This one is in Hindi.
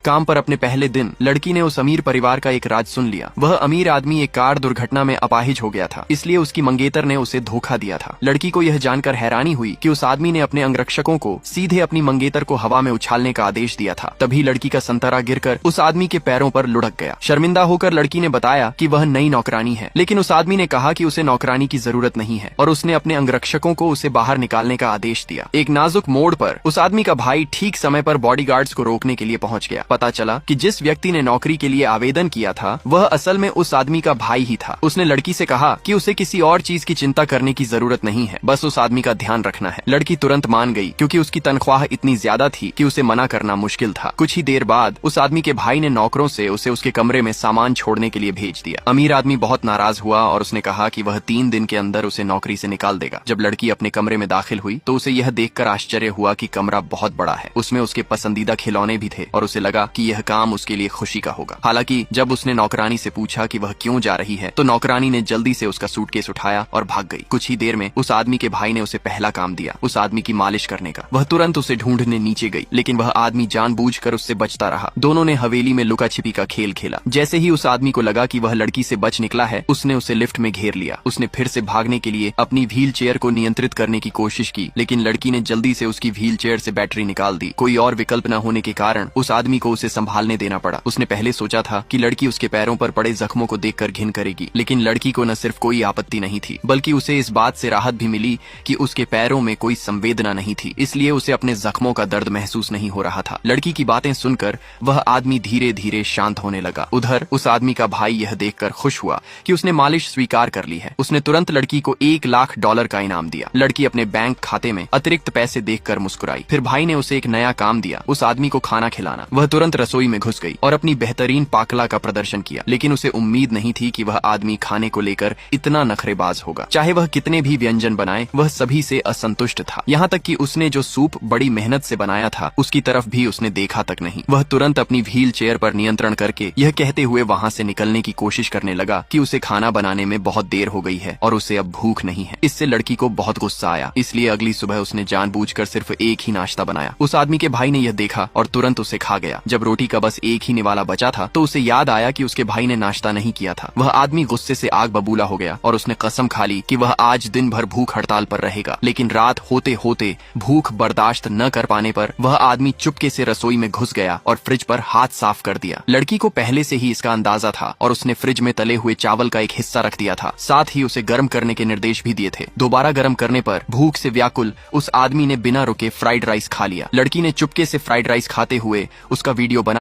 काम पर अपने पहले दिन लड़की ने उस अमीर परिवार का एक राज सुन लिया। वह अमीर आदमी एक कार दुर्घटना में अपाहिज हो गया था, इसलिए उसकी मंगेतर ने उसे धोखा दिया था। लड़की को यह जानकर हैरानी हुई कि उस आदमी ने अपने अंगरक्षकों को सीधे अपनी मंगेतर को हवा में उछालने का आदेश दिया था। तभी लड़की का संतरा गिरकर उस आदमी के पैरों पर लुढ़क गया। शर्मिंदा होकर लड़की ने बताया कि वह नई नौकरानी है, लेकिन उस आदमी ने कहा कि उसे नौकरानी की जरूरत नहीं है और उसने अपने अंगरक्षकों को उसे बाहर निकालने का आदेश दिया। एक नाजुक मोड़ पर उस आदमी का भाई ठीक समय पर बॉडीगार्ड्स को रोकने के लिए पहुंच गया। पता चला कि जिस व्यक्ति ने नौकरी के लिए आवेदन किया था वह असल में उस आदमी का भाई ही था। उसने लड़की से कहा कि उसे किसी और चीज की चिंता करने की जरूरत नहीं है, बस उस आदमी का ध्यान रखना है। लड़की तुरंत मान गई क्योंकि उसकी तनख्वाह इतनी ज्यादा थी कि उसे मना करना मुश्किल था। कुछ ही देर बाद उस आदमी के भाई ने नौकरों से उसे उसके कमरे में सामान छोड़ने के लिए भेज दिया। अमीर आदमी बहुत नाराज हुआ और उसने कहा कि वह 3 दिन के अंदर उसे नौकरी से निकाल देगा। जब लड़की अपने कमरे में दाखिल हुई तो उसे यह देखकर आश्चर्य हुआ कि कमरा बहुत बड़ा है। उसमें उसके पसंदीदा खिलौने भी थे और उसे लगा कि यह काम उसके लिए खुशी का होगा। हालांकि जब उसने नौकरानी से पूछा कि वह क्यों जा रही है तो नौकरानी ने जल्दी से उसका सूटकेस उठाया और भाग गई। कुछ ही देर में उस आदमी के भाई ने उसे पहला काम दिया, उस आदमी की मालिश करने का। वह तुरंत उसे ढूंढने नीचे गई, लेकिन वह आदमी जानबूझकर उससे बचता रहा। दोनों ने हवेली में लुका छिपी का खेल खेला। जैसे ही उस आदमी को लगा कि वह लड़की से बच निकला है, उसने उसे लिफ्ट में घेर लिया। उसने फिर से भागने के लिए अपनी व्हील चेयर को नियंत्रित करने की कोशिश की, लेकिन लड़की ने जल्दी से उसकी व्हील चेयर से बैटरी निकाल दी। कोई और विकल्प न होने के कारण उस आदमी को उसे संभालने देना पड़ा। उसने पहले सोचा था कि लड़की उसके पैरों पर पड़े जख्मों को देखकर घिन करेगी, लेकिन लड़की को न सिर्फ कोई आपत्ति नहीं थी बल्कि उसे इस बात से राहत भी मिली कि उसके पैरों में कोई संवेदना नहीं थी, इसलिए उसे अपने जख्मों का दर्द महसूस नहीं हो रहा था। लड़की की बातें सुनकर वह आदमी धीरे धीरे शांत होने लगा। उधर उस आदमी का भाई यह देखकर खुश हुआ कि उसने मालिश स्वीकार कर ली है। उसने तुरंत लड़की को $1,00,000 का इनाम दिया। लड़की अपने बैंक खाते में अतिरिक्त पैसे देखकर मुस्कुराई। फिर भाई ने उसे एक नया काम दिया, उस आदमी को खाना खिलाना। वह तुरंत रसोई में घुस गई और अपनी बेहतरीन पाकला का प्रदर्शन किया, लेकिन उसे उम्मीद नहीं थी कि वह आदमी खाने को लेकर इतना नखरेबाज होगा। चाहे वह कितने भी व्यंजन बनाए, वह सभी से असंतुष्ट था। यहाँ तक कि उसने जो सूप बड़ी मेहनत से बनाया था उसकी तरफ भी उसने देखा तक नहीं। वह तुरंत अपनी व्हील चेयर पर नियंत्रण करके यह कहते हुए वहाँ से निकलने की कोशिश करने लगा कि उसे खाना बनाने में बहुत देर हो गई है और उसे अब भूख नहीं है। इससे लड़की को बहुत गुस्सा आया, इसलिए अगली सुबह उसने जानबूझकर सिर्फ एक ही नाश्ता बनाया। उस आदमी के भाई ने यह देखा और तुरंत उसे खा गया। जब रोटी का बस एक ही निवाला बचा था तो उसे याद आया कि उसके भाई ने नाश्ता नहीं किया था। वह आदमी गुस्से से आग बबूला हो गया और उसने कसम खा ली कि वह आज दिन भर भूख हड़ताल पर रहेगा। लेकिन रात होते होते भूख बर्दाश्त न कर पाने पर वह आदमी चुपके से रसोई में घुस गया और फ्रिज पर हाथ साफ कर दिया। लड़की को पहले से ही इसका अंदाजा था और उसने फ्रिज में तले हुए चावल का एक हिस्सा रख दिया था। साथ ही उसे गर्म करने के निर्देश भी दिए थे। दोबारा गर्म करने पर भूख से व्याकुल उस आदमी ने बिना रुके फ्राइड राइस खा लिया। लड़की ने चुपके से फ्राइड राइस खाते हुए उसका वीडियो बना